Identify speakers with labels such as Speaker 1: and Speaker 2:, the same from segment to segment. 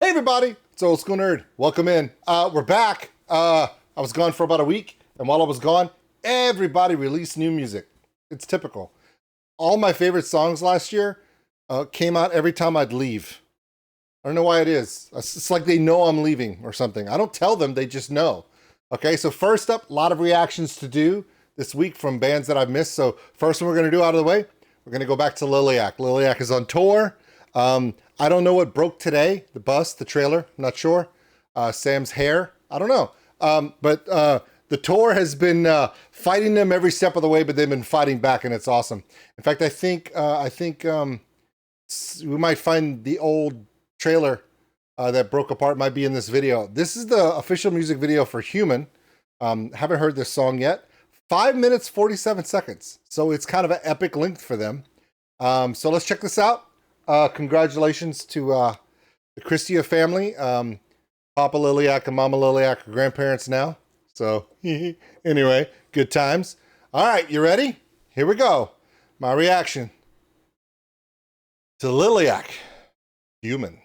Speaker 1: Hey everybody, it's Old School Nerd. Welcome in. We're back. I was gone for about a week, and while I was gone, everybody released new music. It's typical. All my favorite songs last year came out every time I'd leave. I don't know why it is. It's like they know I'm leaving or something. I don't tell them, they just know. Okay, so first up, a lot of reactions to do this week from bands that I've missed. So first one we're going to do out of the way, we're going to go back to Liliac. Liliac is on tour. I don't know what broke today, the bus, the trailer, I'm not sure. Sam's hair, I don't know. But the tour has been fighting them every step of the way, but they've been fighting back, and it's awesome. In fact, I think we might find the old trailer that broke apart might be in this video. This is the official music video for Human. Haven't heard this song yet. 5 minutes, 47 seconds. So it's kind of an epic length for them. So let's check this out. Congratulations to the Cristea family. Papa Liliac and Mama Liliac are grandparents now. So anyway, good times. All right, you ready? Here we go. My reaction to Liliac, Human.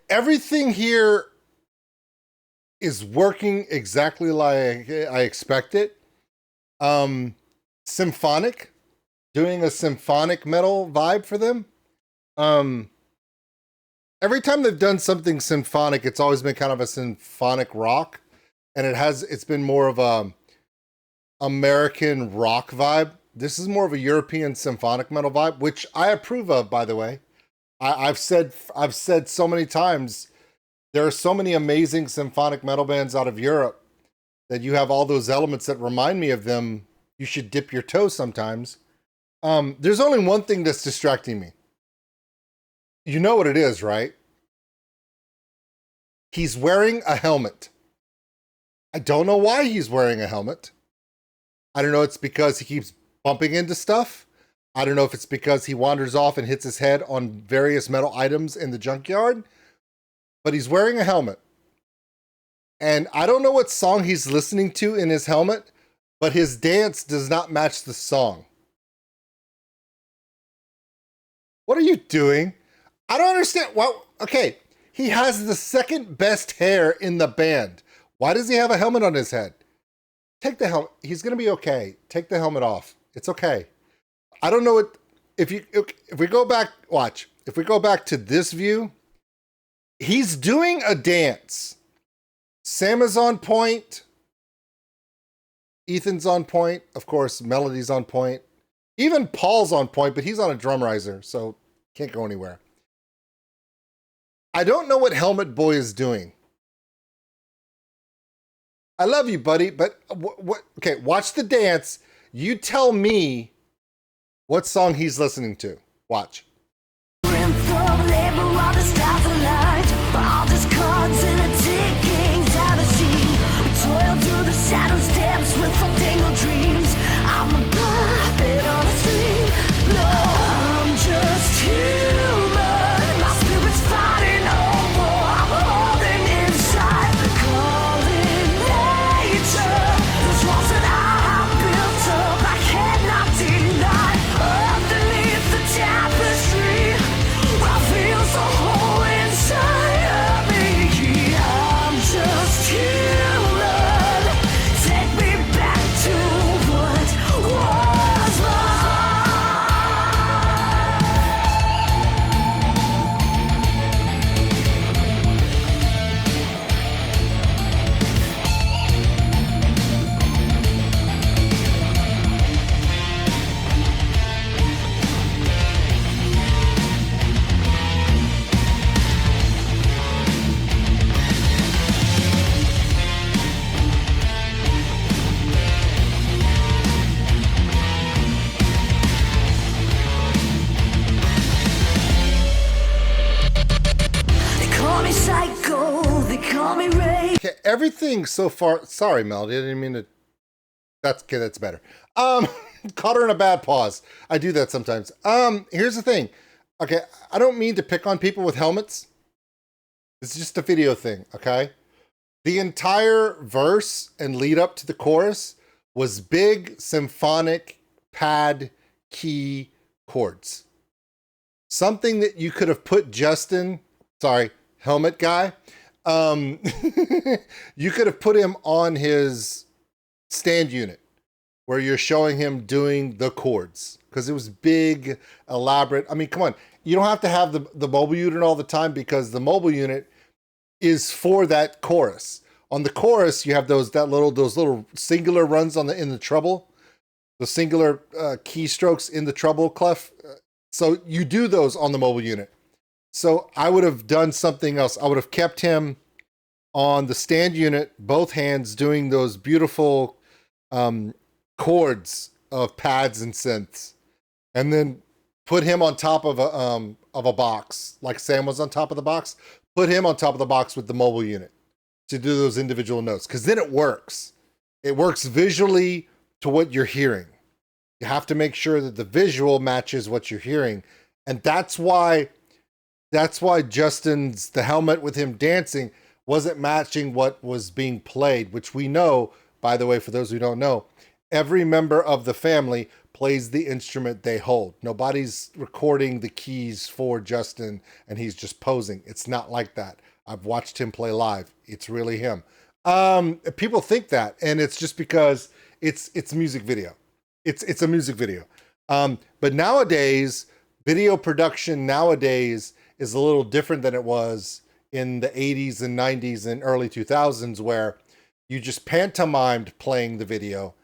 Speaker 1: Everything here is working exactly like I expected. Symphonic, doing a symphonic metal vibe for them. Every time they've done something symphonic, it's always been kind of a symphonic rock, and it's been more of a American rock vibe. This is more of a European symphonic metal vibe, which I approve of, by the way. I've said so many times, there are so many amazing symphonic metal bands out of Europe that you have all those elements that remind me of them. You should dip your toe sometimes. There's only one thing that's distracting me. You know what it is, right? He's wearing a helmet. I don't know why he's wearing a helmet. I don't know, it's because he keeps bumping into stuff. I don't know if it's because he wanders off and hits his head on various metal items in the junkyard, but he's wearing a helmet. And I don't know what song he's listening to in his helmet, but his dance does not match the song. What are you doing? I don't understand. Well, okay, he has the second best hair in the band. Why does he have a helmet on his head? Take the helmet. He's going to be okay. Take the helmet off. It's okay. I don't know what, if we go back, watch, if we go back to this view, he's doing a dance. Sam is on point. Ethan's on point. Of course, Melody's on point. Even Paul's on point, but he's on a drum riser, so can't go anywhere. I don't know what Helmet Boy is doing. I love you, buddy, but okay, watch the dance. You tell me what song he's listening to. Watch. everything so far. Sorry, Melody, I didn't mean to. That's okay. That's better. Caught her in a bad pause. I do that sometimes. Here's the thing. Okay, I don't mean to pick on people with helmets. It's just a video thing. Okay, the entire verse and lead up to the chorus was big symphonic pad key chords. Something that you could have put Justin, sorry, helmet guy. You could have put him on his stand unit where you're showing him doing the chords, because it was big, elaborate. I mean, come on. You don't have to have the mobile unit all the time, because the mobile unit is for that chorus. On the chorus, you have those little singular runs in the treble, the singular keystrokes in the treble clef. So you do those on the mobile unit. So I would have done something else. I would have kept him on the stand unit, both hands, doing those beautiful chords of pads and synths, and then put him on top of a box, like Sam was on top of the box. Put him on top of the box with the mobile unit to do those individual notes, because then it works. It works visually to what you're hearing. You have to make sure that the visual matches what you're hearing, and that's why Justin's, the helmet with him dancing, wasn't matching what was being played, which we know, by the way, for those who don't know, every member of the family plays the instrument they hold. Nobody's recording the keys for Justin and he's just posing. It's not like that. I've watched him play live. It's really him. People think that, and it's just because it's music video. It's a music video. But nowadays, video production nowadays is a little different than it was in the 80s and 90s and early 2000s, where you just pantomimed playing the video.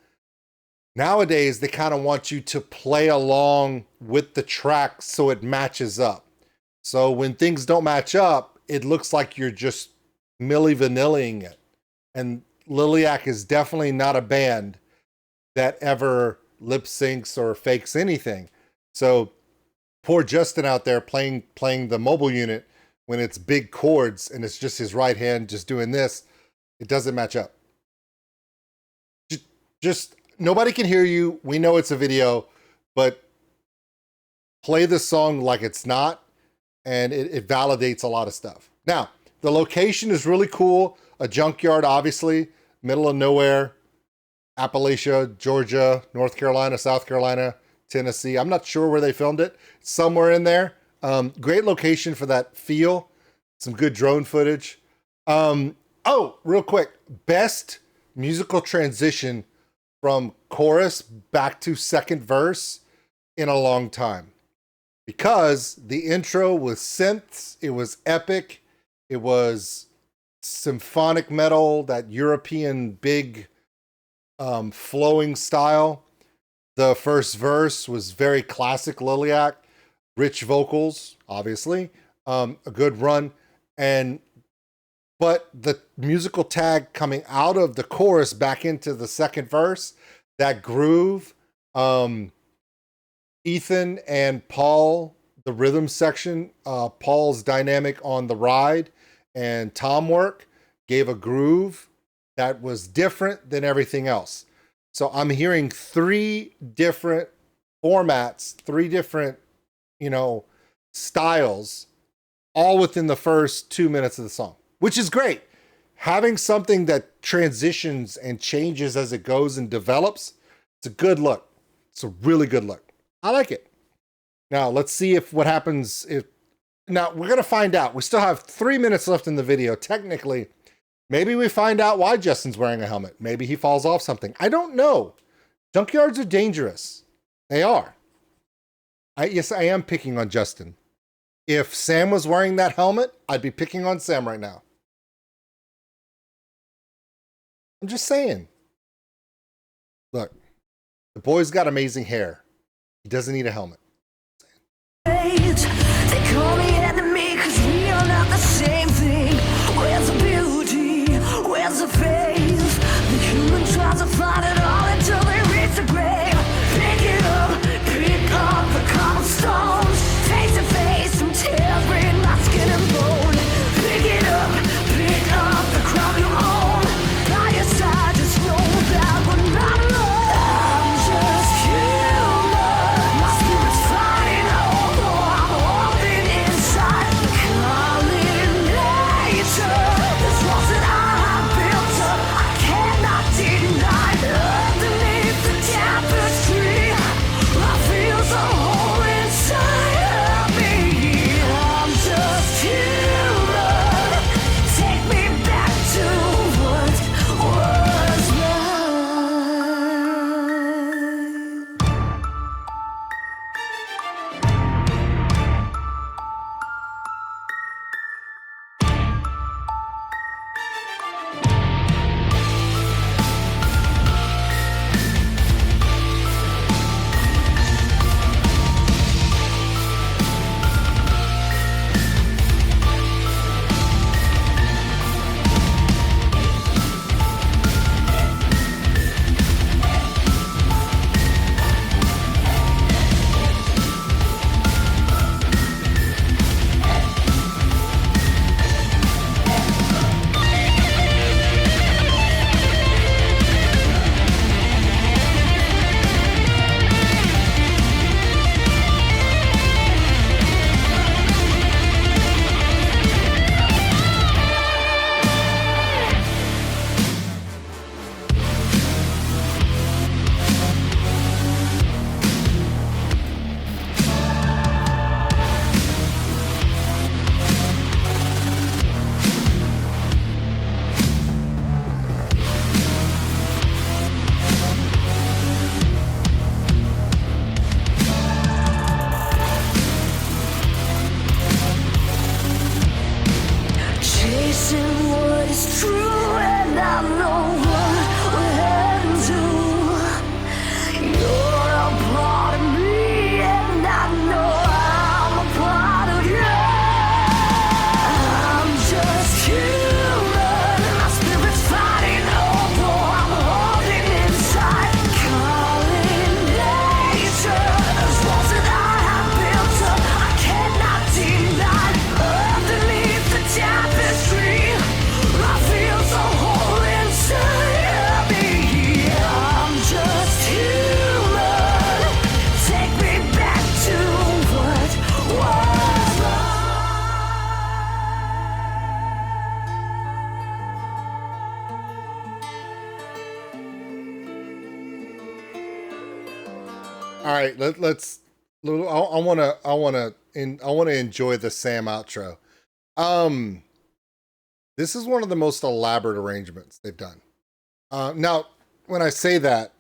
Speaker 1: Nowadays, they kind of want you to play along with the track so it matches up. So when things don't match up, it looks like you're just Milli Vanilling it. And Liliac is definitely not a band that ever lip syncs or fakes anything. So poor Justin out there playing the mobile unit when it's big chords and it's just his right hand just doing this, it doesn't match up. Just nobody can hear you. We know it's a video, but play the song like it's not, and it validates a lot of stuff. Now, the location is really cool. A junkyard, obviously, middle of nowhere, Appalachia, Georgia, North Carolina, South Carolina, Tennessee. I'm not sure where they filmed it. Somewhere in there. Great location for that feel. Some good drone footage. Oh, real quick. Best musical transition from chorus back to second verse in a long time. Because the intro was synths. It was epic. It was symphonic metal, that European big flowing style. The first verse was very classic Liliac, rich vocals, obviously, a good run, but the musical tag coming out of the chorus back into the second verse, that groove, Ethan and Paul, the rhythm section, Paul's dynamic on the ride and tom work gave a groove that was different than everything else. So I'm hearing three different formats, three different, styles, all within the first 2 minutes of the song, which is great. Having something that transitions and changes as it goes and develops, it's a good look. It's a really good look. I like it. Now, let's see what happens now we're going to find out. We still have 3 minutes left in the video. Technically, maybe we find out why Justin's wearing a helmet. Maybe he falls off something. I don't know. Junkyards are dangerous. They are. Yes, I am picking on Justin. If Sam was wearing that helmet, I'd be picking on Sam right now. I'm just saying. Look, the boy's got amazing hair. He doesn't need a helmet.
Speaker 2: They call me enemy 'cause we are not the same thing. Where's the beauty? Where's the faith? The human tries to find it all until they reach the grave. Pick up the cobblestones. Face to face, some tears bring my skin and bone. Pick up the crown you own.
Speaker 1: All right, let's. I want to enjoy the Sam outro. This is one of the most elaborate arrangements they've done. Now, when I say that,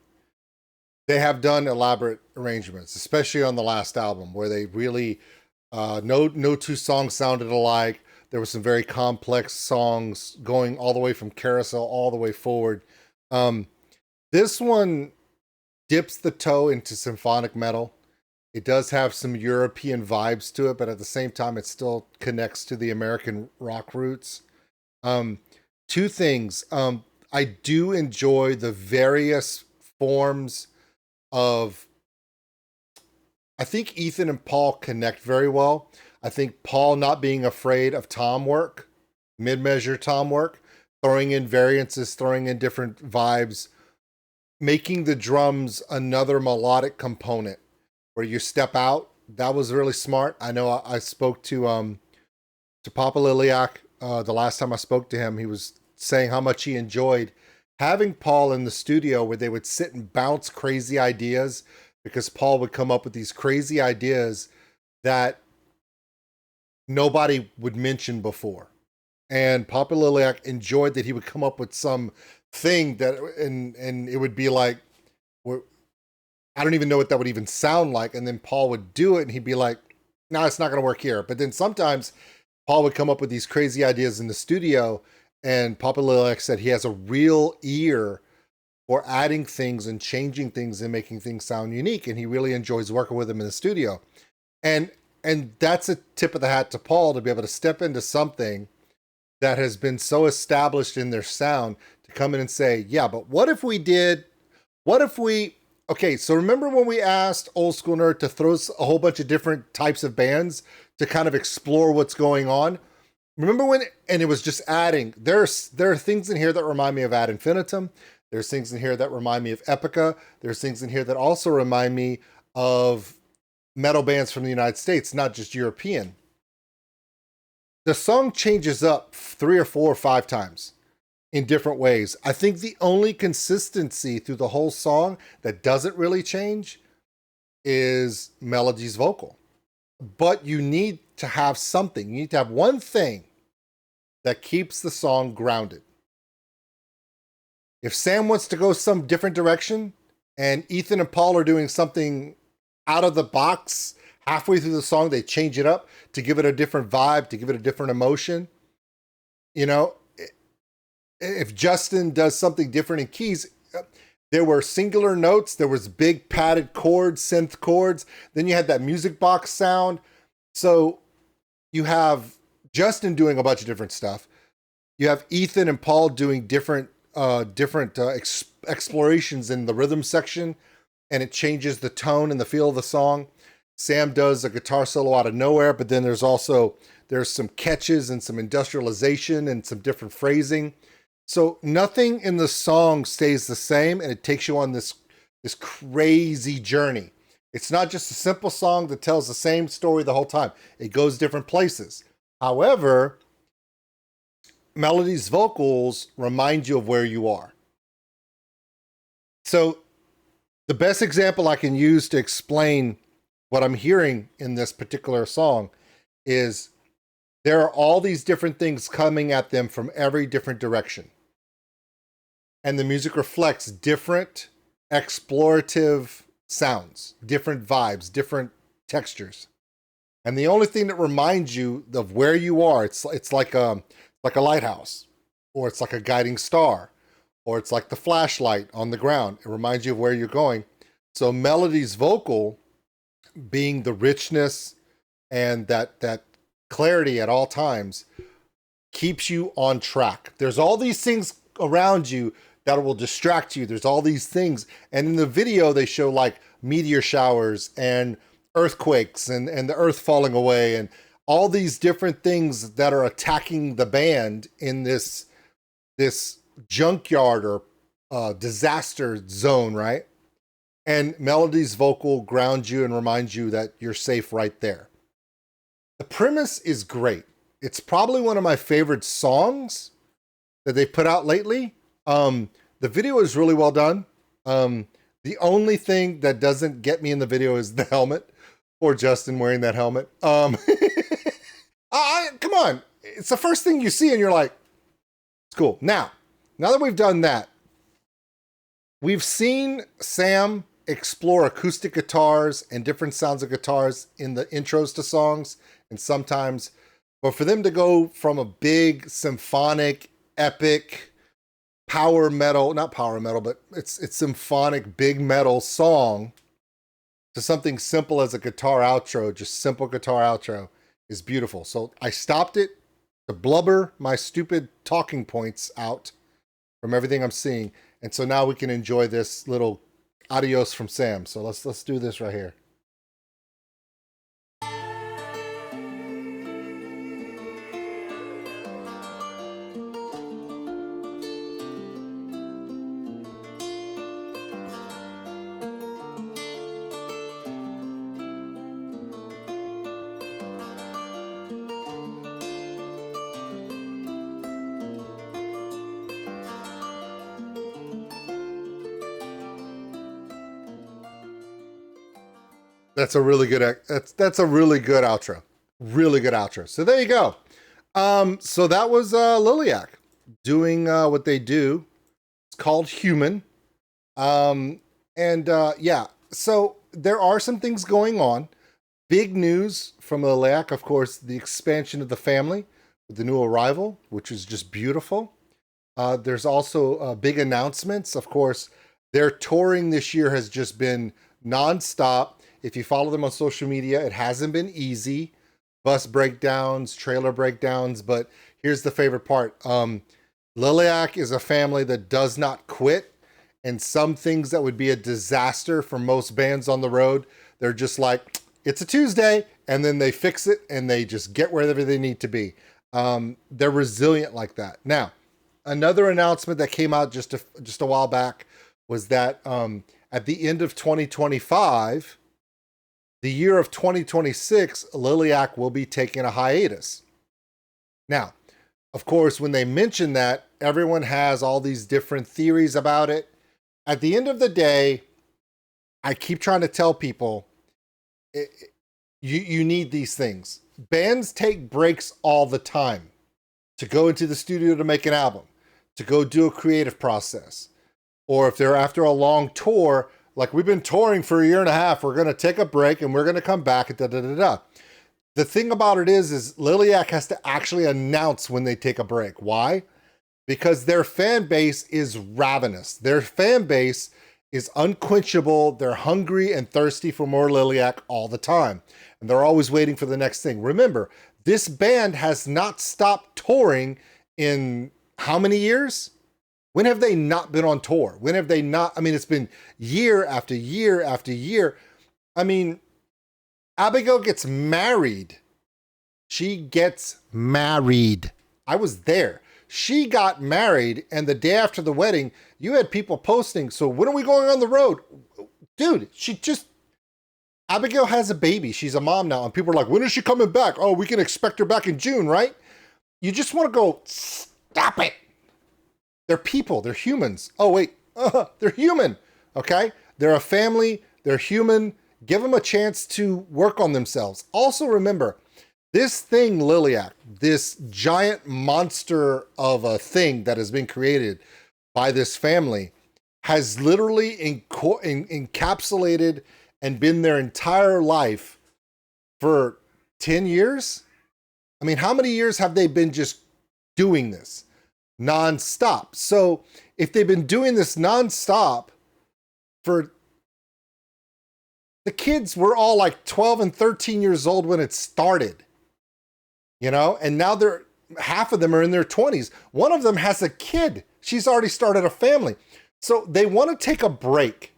Speaker 1: they have done elaborate arrangements, especially on the last album, where they really no two songs sounded alike. There were some very complex songs going all the way from Carousel all the way forward. This one dips the toe into symphonic metal. It does have some European vibes to it, but at the same time, it still connects to the American rock roots. Two things. I do enjoy the various forms of. I think Ethan and Paul connect very well. I think Paul not being afraid of tom work, mid-measure tom work, throwing in variances, throwing in different vibes, making the drums another melodic component where you step out. That was really smart. I know I spoke to Papa Liliac the last time I spoke to him. He was saying how much he enjoyed having Paul in the studio where they would sit and bounce crazy ideas, because Paul would come up with these crazy ideas that nobody would mention before. And Papa Liliac enjoyed that he would come up with some thing that, and it would be like, I don't even know what that would even sound like. And then Paul would do it and he'd be like, no, it's not going to work here. But then sometimes Paul would come up with these crazy ideas in the studio, and Papa Liliac said he has a real ear for adding things and changing things and making things sound unique. And he really enjoys working with him in the studio. And that's a tip of the hat to Paul to be able to step into something that has been so established in their sound to come in and say, yeah, but what if okay, so remember when we asked Old School Nerd to throw a whole bunch of different types of bands to kind of explore what's going on? Remember when, and it was just adding, there are things in here that remind me of Ad Infinitum. There's things in here that remind me of Epica. There's things in here that also remind me of metal bands from the United States, not just European. The song changes up 3 or 4 or 5 times in different ways. I think the only consistency through the whole song that doesn't really change is Melody's vocal. But you need to have something. You need to have one thing that keeps the song grounded. If Sam wants to go some different direction and Ethan and Paul are doing something out of the box, halfway through the song, they change it up to give it a different vibe, to give it a different emotion. You know, if Justin does something different in keys, there were singular notes, there was big padded chords, synth chords, then you had that music box sound. So you have Justin doing a bunch of different stuff. You have Ethan and Paul doing different explorations in the rhythm section, and it changes the tone and the feel of the song. Sam does a guitar solo out of nowhere, but then there's some catches and some industrialization and some different phrasing. So nothing in the song stays the same, and it takes you on this crazy journey. It's not just a simple song that tells the same story the whole time. It goes different places. However, Melody's vocals remind you of where you are. So the best example I can use to explain what I'm hearing in this particular song is there are all these different things coming at them from every different direction. And the music reflects different explorative sounds, different vibes, different textures. And the only thing that reminds you of where you are, it's like a lighthouse, or it's like a guiding star, or it's like the flashlight on the ground. It reminds you of where you're going. So Melody's vocal, being the richness and that clarity at all times, keeps you on track. There's all these things around you that will distract you. There's all these things. And in the video, they show like meteor showers and earthquakes and the earth falling away and all these different things that are attacking the band in this junkyard or disaster zone, right? And Melody's vocal grounds you and reminds you that you're safe right there. The premise is great. It's probably one of my favorite songs that they put out lately. The video is really well done. The The only thing that doesn't get me in the video is the helmet. Or Justin wearing that helmet. Come on. It's the first thing you see and you're like, it's cool. Now that we've done that, we've seen Sam explore acoustic guitars and different sounds of guitars in the intros to songs and sometimes, but for them to go from a big symphonic, epic, power metal, not power metal, but it's symphonic, big metal song to something simple as a guitar outro, just simple guitar outro, is beautiful. So I stopped it to blubber my stupid talking points out from everything I'm seeing. And so now we can enjoy this little adios from Sam. So let's do this right here. That's a really good outro. Really good outro. So there you go. So that was Liliac doing what they do. It's called Human. Yeah. So there are some things going on. Big news from Liliac, of course, the expansion of the family with the new arrival, which is just beautiful. There's also big announcements. Of course, their touring this year has just been nonstop. If you follow them on social media, it hasn't been easy. Bus breakdowns, trailer breakdowns, but here's the favorite part. Liliac is a family that does not quit, and some things that would be a disaster for most bands on the road, they're just like, it's a Tuesday, and then they fix it, and they just get wherever they need to be. They're resilient like that. Now, another announcement that came out just a while back was that at the end of 2025, the year of 2026, Liliac will be taking a hiatus. Now, of course, when they mention that, everyone has all these different theories about it. At the end of the day, I keep trying to tell people, you need these things. Bands take breaks all the time to go into the studio to make an album, to go do a creative process. Or if they're after a long tour, like we've been touring for a year and a half, we're going to take a break and we're going to come back. The thing about it is Liliac has to actually announce when they take a break. Why? Because their fan base is ravenous. Their fan base is unquenchable. They're hungry and thirsty for more Liliac all the time. And they're always waiting for the next thing. Remember, this band has not stopped touring in how many years? When have they not been on tour? When have they not? I mean, it's been year after year after year. I mean, Abigail gets married. She gets married. I was there. She got married, and the day after the wedding, you had people posting, so when are we going on the road? Dude, Abigail has a baby. She's a mom now, and people are like, when is she coming back? Oh, we can expect her back in June, right? You just want to go, stop it. They're people. They're humans. Oh, wait. They're human. Okay? They're a family. They're human. Give them a chance to work on themselves. Also, remember, this thing, Liliac, this giant monster of a thing that has been created by this family, has literally encapsulated and been their entire life for 10 years? I mean, how many years have they been just doing this? Non-stop. So if they've been doing this non-stop for, the kids were all like 12 and 13 years old when it started, you know, and now half of them are in their 20s. One of them has a kid. She's already started a family. So they want to take a break.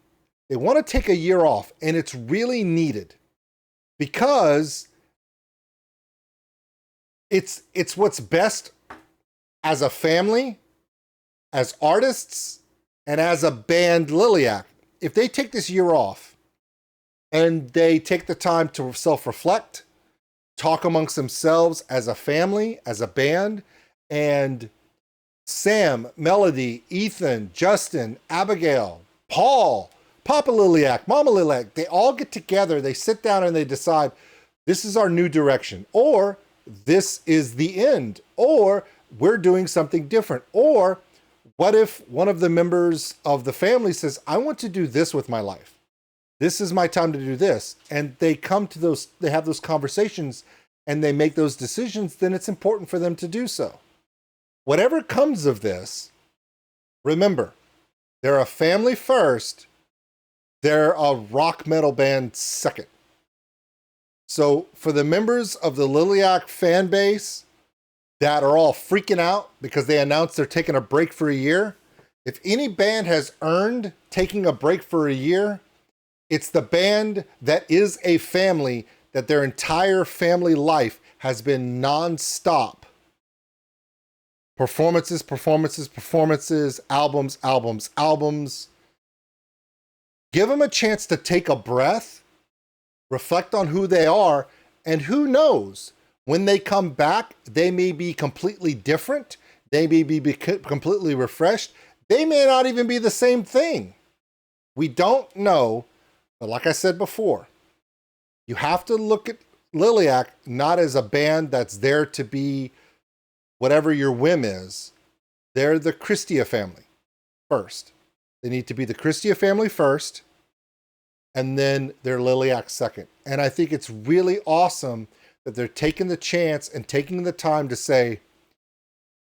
Speaker 1: They want to take a year off, and it's really needed because it's what's best as a family, as artists, and as a band, Liliac. If they take this year off and they take the time to self-reflect, talk amongst themselves as a family, as a band, and Sam, Melody, Ethan, Justin, Abigail, Paul, Papa Liliac, Mama Liliac, they all get together, they sit down and they decide, this is our new direction, or this is the end, or we're doing something different. Or what if one of the members of the family says, I want to do this with my life. This is my time to do this. And they come to those, they have those conversations and they make those decisions, then it's important for them to do so. Whatever comes of this, remember, they're a family first, they're a rock metal band second. So for the members of the Liliac fan base that are all freaking out because they announced they're taking a break for a year, if any band has earned taking a break for a year, it's the band that is a family that their entire family life has been non-stop. Performances, performances, performances, albums, albums, albums. Give them a chance to take a breath, reflect on who they are, and who knows, when they come back, they may be completely different. They may be completely refreshed. They may not even be the same thing. We don't know, but like I said before, you have to look at Liliac not as a band that's there to be whatever your whim is. They're the Cristea family first. They need to be the Cristea family first, and then they're Liliac second. And I think it's really awesome that they're taking the chance and taking the time to say,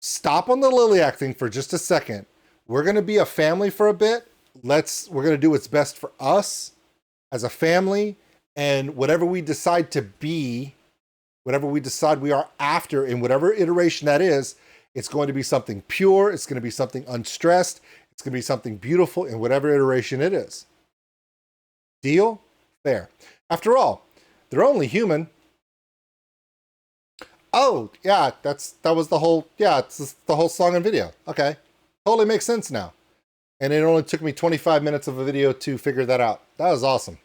Speaker 1: stop on the Liliac thing for just a second. We're going to be a family for a bit. We're going to do what's best for us as a family, and whatever we decide to be, whatever we decide we are after in whatever iteration that is, it's going to be something pure. It's going to be something unstressed. It's going to be something beautiful in whatever iteration it is. Deal? Fair. After all, they're only human. Oh, yeah, that was the whole, yeah, it's the whole song and video. Okay. Totally makes sense now. And it only took me 25 minutes of a video to figure that out. That was awesome.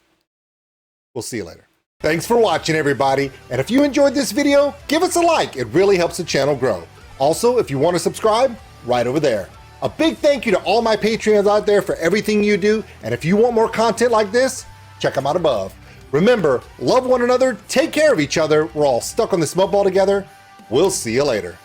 Speaker 1: We'll see you later. Thanks for watching, everybody. And if you enjoyed this video, give us a like. It really helps the channel grow. Also, if you want to subscribe, right over there. A big thank you to all my Patreons out there for everything you do. And if you want more content like this, check them out above. Remember, love one another, take care of each other. We're all stuck on this mud ball together. We'll see you later.